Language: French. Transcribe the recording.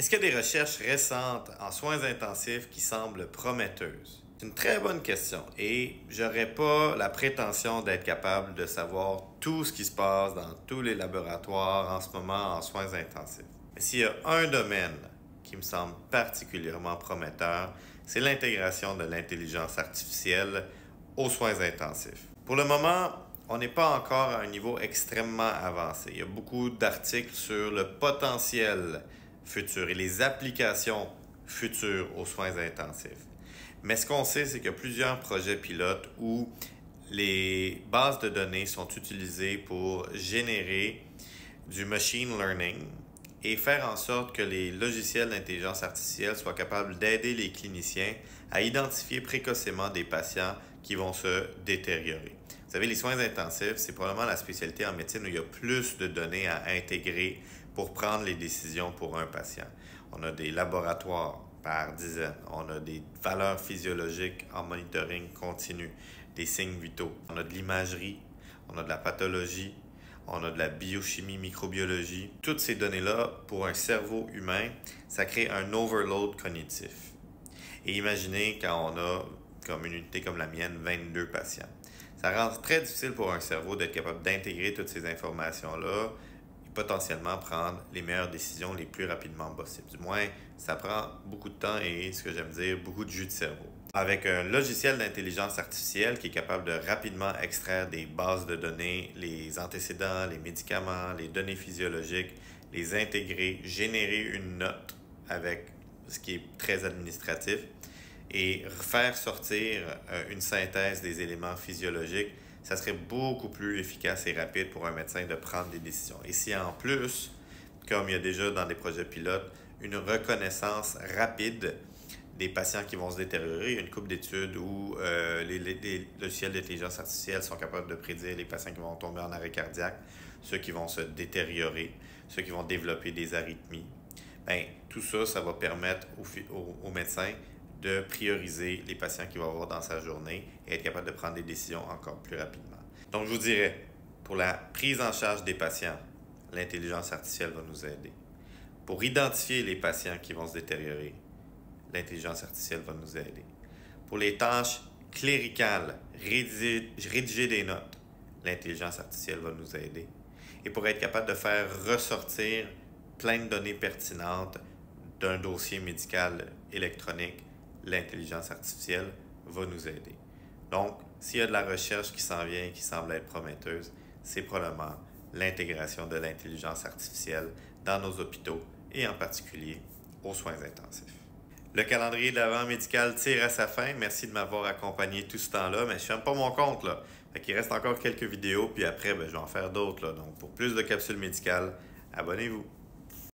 Est-ce qu'il y a des recherches récentes en soins intensifs qui semblent prometteuses? C'est une très bonne question et j'aurais pas la prétention d'être capable de savoir tout ce qui se passe dans tous les laboratoires en ce moment en soins intensifs. Mais s'il y a un domaine qui me semble particulièrement prometteur, c'est l'intégration de l'intelligence artificielle aux soins intensifs. Pour le moment, on n'est pas encore à un niveau extrêmement avancé. Il y a beaucoup d'articles sur le potentiel futur et les applications futures aux soins intensifs. Mais ce qu'on sait, c'est qu'il y a plusieurs projets pilotes où les bases de données sont utilisées pour générer du machine learning et faire en sorte que les logiciels d'intelligence artificielle soient capables d'aider les cliniciens à identifier précocement des patients qui vont se détériorer. Vous savez, les soins intensifs, c'est probablement la spécialité en médecine où il y a plus de données à intégrer pour prendre les décisions pour un patient. On a des laboratoires par dizaines, on a des valeurs physiologiques en monitoring continu, des signes vitaux, on a de l'imagerie, on a de la pathologie, on a de la biochimie, microbiologie. Toutes ces données-là, pour un cerveau humain, ça crée un overload cognitif. Et imaginez quand on a, comme une unité comme la mienne, 22 patients. Ça rend très difficile pour un cerveau d'être capable d'intégrer toutes ces informations-là et potentiellement prendre les meilleures décisions les plus rapidement possible. Du moins, ça prend beaucoup de temps et, ce que j'aime dire, beaucoup de jus de cerveau. Avec un logiciel d'intelligence artificielle qui est capable de rapidement extraire des bases de données, les antécédents, les médicaments, les données physiologiques, les intégrer, générer une note avec ce qui est très administratif et faire sortir une synthèse des éléments physiologiques, ça serait beaucoup plus efficace et rapide pour un médecin de prendre des décisions. Et si en plus, comme il y a déjà dans des projets pilotes, une reconnaissance rapide des patients qui vont se détériorer. Il y a une couple d'études où les logiciels d'intelligence artificielle sont capables de prédire les patients qui vont tomber en arrêt cardiaque, ceux qui vont se détériorer, ceux qui vont développer des arythmies. Bien, tout ça, ça va permettre aux médecins de prioriser les patients qu'il va avoir dans sa journée et être capable de prendre des décisions encore plus rapidement. Donc, je vous dirais, pour la prise en charge des patients, l'intelligence artificielle va nous aider. Pour identifier les patients qui vont se détériorer, l'intelligence artificielle va nous aider. Pour les tâches cléricales, rédiger des notes, l'intelligence artificielle va nous aider. Et pour être capable de faire ressortir plein de données pertinentes d'un dossier médical électronique, l'intelligence artificielle va nous aider. Donc, s'il y a de la recherche qui s'en vient et qui semble être prometteuse, c'est probablement l'intégration de l'intelligence artificielle dans nos hôpitaux et en particulier aux soins intensifs. Le calendrier de l'Avent médical tire à sa fin. Merci de m'avoir accompagné tout ce temps-là, mais je ne ferme pas mon compte, là. Fait qu'il reste encore quelques vidéos, puis après, je vais en faire d'autres, là. Donc, pour plus de capsules médicales, abonnez-vous.